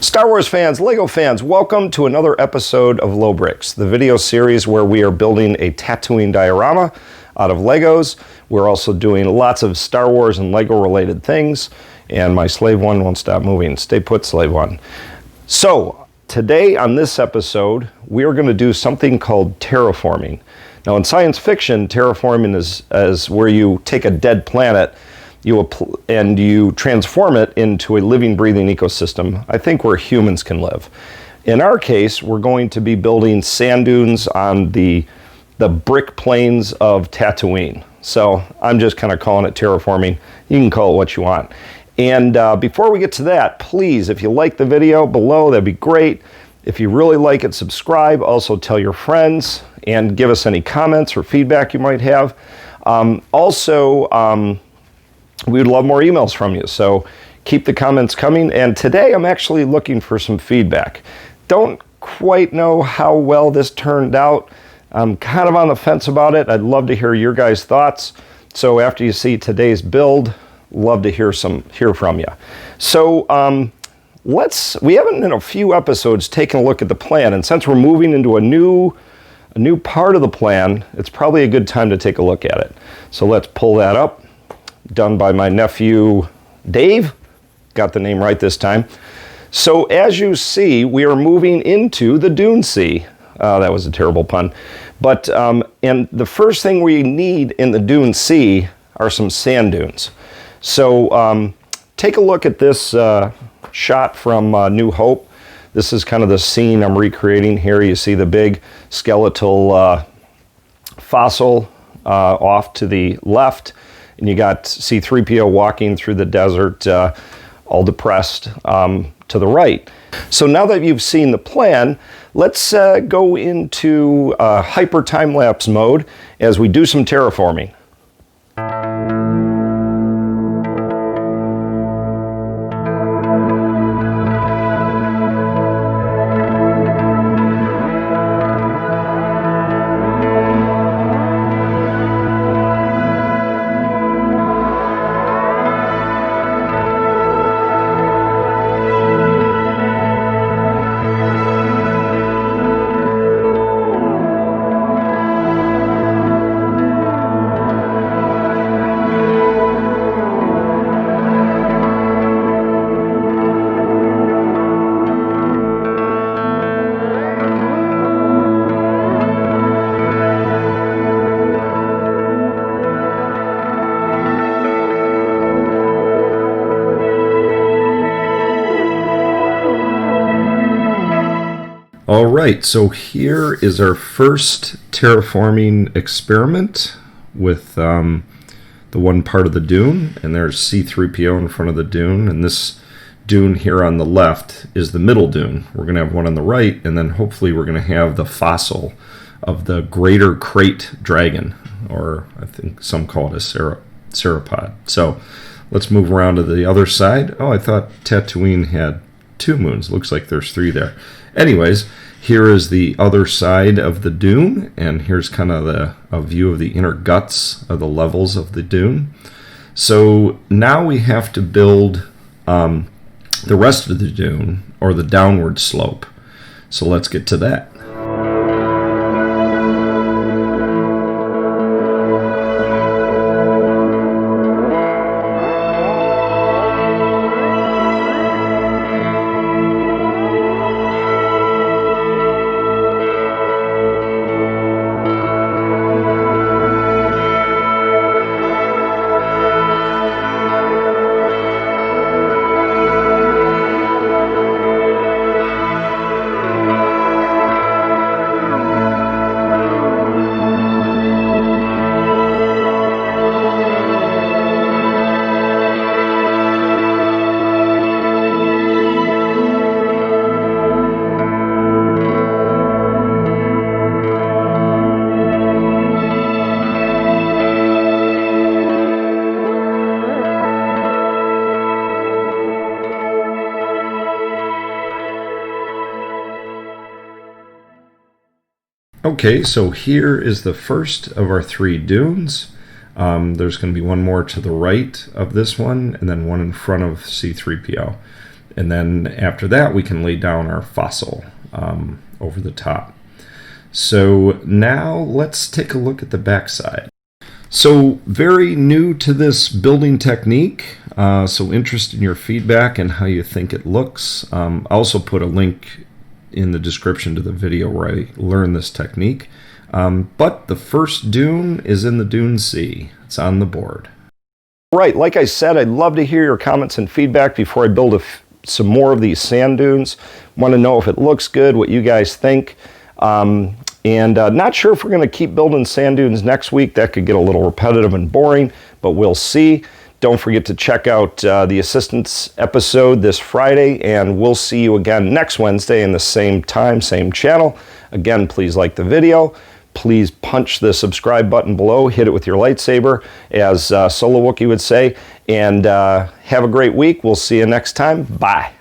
Star Wars fans, Lego fans, welcome to another episode of Lobricks, the video series where we are building a Tatooine diorama out of Legos. We're also doing lots of Star Wars and Lego related things, and my slave one won't stop moving. Stay put, slave one. So, today on this episode, we are going to do something called terraforming. Now, in science fiction, terraforming is where you take a dead planet and you transform it into a living, breathing ecosystem, I think, where humans can live. In our case, we're going to be building sand dunes on the brick plains of Tatooine. So I'm just kind of calling it terraforming. You can call it what you want. And before we get to that, please, if you like the video below, that'd be great. If you really like it, subscribe. Also tell your friends and give us any comments or feedback you might have. We would love more emails from you, so keep the comments coming. And today I'm actually looking for some feedback. Don't quite know how well this turned out. I'm kind of on the fence about it. I'd love to hear your guys' thoughts. So after you see today's build, love to hear from you. So we haven't in a few episodes taken a look at the plan, and since we're moving into a new part of the plan, it's probably a good time to take a look at it. So let's pull that up. Done by my nephew Dave. Got the name right this time. So as you see, we are moving into the Dune Sea. That was a terrible pun. But and the first thing we need in the Dune Sea are some sand dunes. So take a look at this shot from New Hope. This is kind of the scene I'm recreating here. You see the big skeletal fossil off to the left. And you got C-3PO walking through the desert, all depressed, to the right. So now that you've seen the plan, let's go into hyper time-lapse mode as we do some terraforming. All right, so here is our first terraforming experiment with the one part of the dune, and there's C-3PO in front of the dune, and this dune here on the left is the middle dune. We're going to have one on the right, and then hopefully we're going to have the fossil of the greater crate dragon, or I think some call it a sauropod. So let's move around to the other side. Oh, I thought Tatooine had 2 moons. Looks like there's 3 there. Anyways, here is the other side of the dune, and here's kind of a view of the inner guts of the levels of the dune. So now we have to build the rest of the dune, or the downward slope. So let's get to that. Okay, so here is the first of our 3 dunes. There's going to be one more to the right of this one, and then one in front of C-3PO. And then after that, we can lay down our fossil over the top. So now let's take a look at the backside. So very new to this building technique, so interested in your feedback and how you think it looks. I'll also put a link in the description to the video where I learned this technique. But the first dune is in the Dune Sea. It's on the board. Right, like I said, I'd love to hear your comments and feedback before I build some more of these sand dunes. Want to know if it looks good, what you guys think. And not sure if we're going to keep building sand dunes next week. That could get a little repetitive and boring, but we'll see. Don't forget to check out the assistance episode this Friday, and we'll see you again next Wednesday in the same time, same channel. Again, please like the video. Please punch the subscribe button below. Hit it with your lightsaber, as Solo Wookie would say. And have a great week. We'll see you next time. Bye.